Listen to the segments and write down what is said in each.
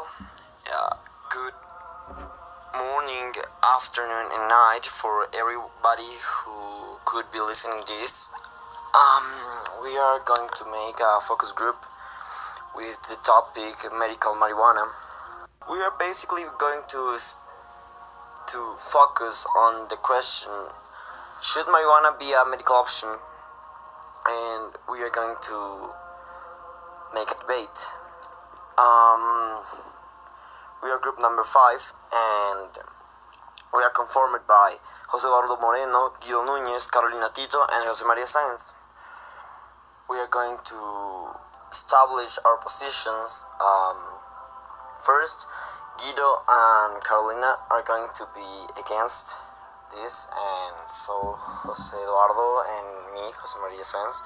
Well, good morning, afternoon, and night for everybody who could be listening to this. We are going to make a focus group with the topic medical marijuana. We are basically going to focus on the question: should marijuana be a medical option? And we are going to make a debate. We are group number 5, and we are conformed by Jose Eduardo Moreno, Guido Núñez, Carolina Tito, and Jose Maria Sáenz. We are going to establish our positions. First, Guido and Carolina are going to be against this, and so Jose Eduardo and me, Jose Maria Sáenz,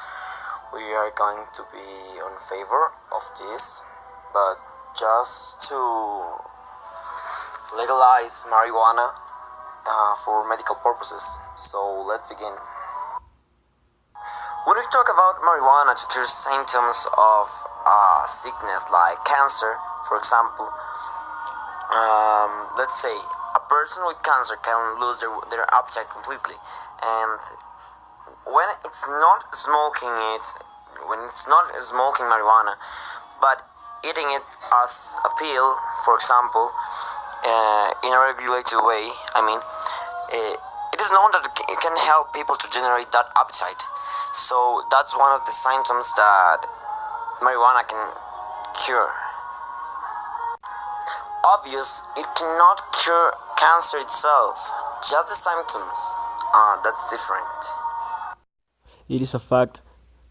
we are going to be in favor of this, but just to legalize marijuana for medical purposes. So let's begin. When we talk about marijuana to cure symptoms of sickness like cancer, for example, let's say a person with cancer can lose their appetite completely, and when it's not smoking marijuana, but eating it as a pill, for example, in a regulated way, it is known that it can help people to generate that appetite. So that's one of the symptoms that marijuana can cure. Obvious, it cannot cure cancer itself, just the symptoms. That's different. It is a fact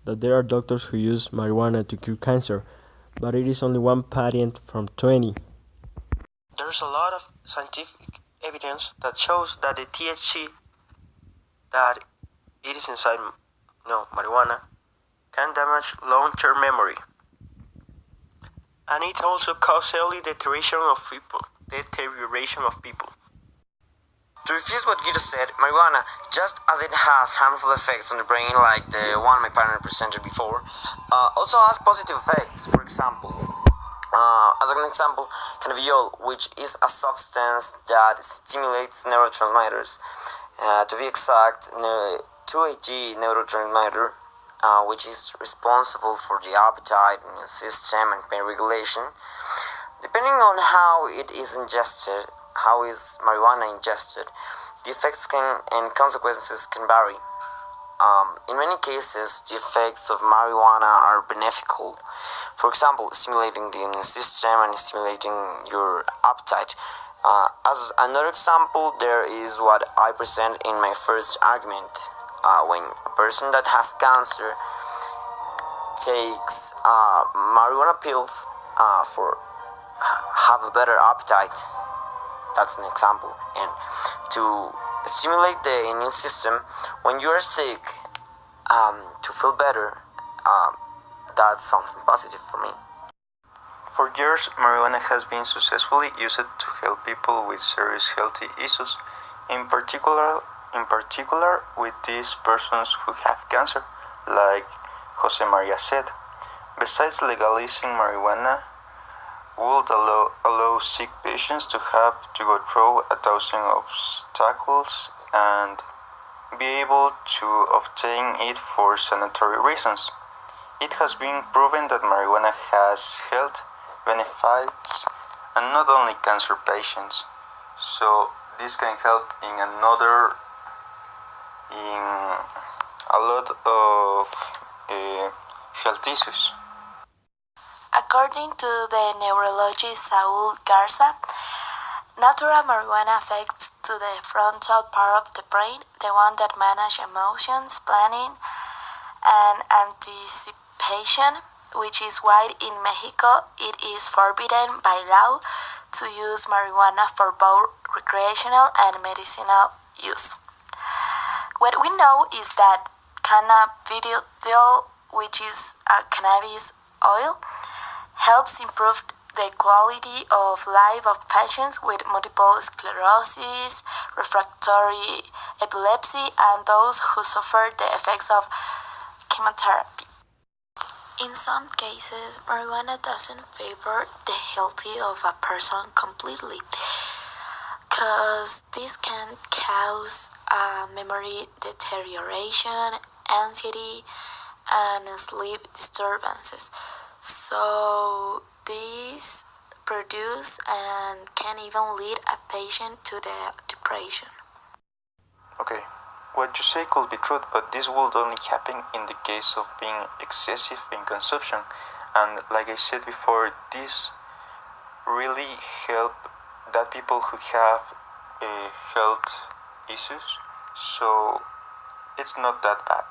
that there are doctors who use marijuana to cure cancer, but it is only one patent from 20. There's a lot of scientific evidence that shows that the THC that it is inside marijuana can damage long-term memory, and it also causes early deterioration of people. To refuse what Guido said, marijuana, just as it has harmful effects on the brain like the one my partner presented before, also has positive effects. For example, as an example, cannabidiol, which is a substance that stimulates neurotransmitters. To be exact, 2-HG neurotransmitter, which is responsible for the appetite, immune system, and pain regulation. Depending on how it is ingested, how is marijuana ingested, the effects and consequences can vary. In many cases, the effects of marijuana are beneficial. For example, stimulating the immune system and stimulating your appetite. As another example, there is what I present in my first argument. When a person that has cancer takes marijuana pills for have a better appetite. That's an example. And to stimulate the immune system when you are sick, to feel better, that's something positive for me. For years, marijuana has been successfully used to help people with serious health issues, in particular with these persons who have cancer, like Jose Maria said. Besides legalizing marijuana, would allow sick patients to have to go through 1,000 obstacles and be able to obtain it for sanitary reasons. It has been proven that marijuana has health benefits and not only cancer patients. So this can help in a lot of health issues. According to the neurologist Saul Garza, natural marijuana affects to the frontal part of the brain, the one that manages emotions, planning, and anticipation, which is why in Mexico it is forbidden by law to use marijuana for both recreational and medicinal use. What we know is that cannabidiol, which is a cannabis oil, helps improve the quality of life of patients with multiple sclerosis, refractory epilepsy, and those who suffer the effects of chemotherapy. In some cases, marijuana doesn't favor the health of a person completely, because this can cause memory deterioration, anxiety, and sleep disturbances. So, these produce and can even lead a patient to the depression. Okay, what you say could be true, but this would only happen in the case of being excessive in consumption. And like I said before, this really help that people who have health issues. So it's not that bad.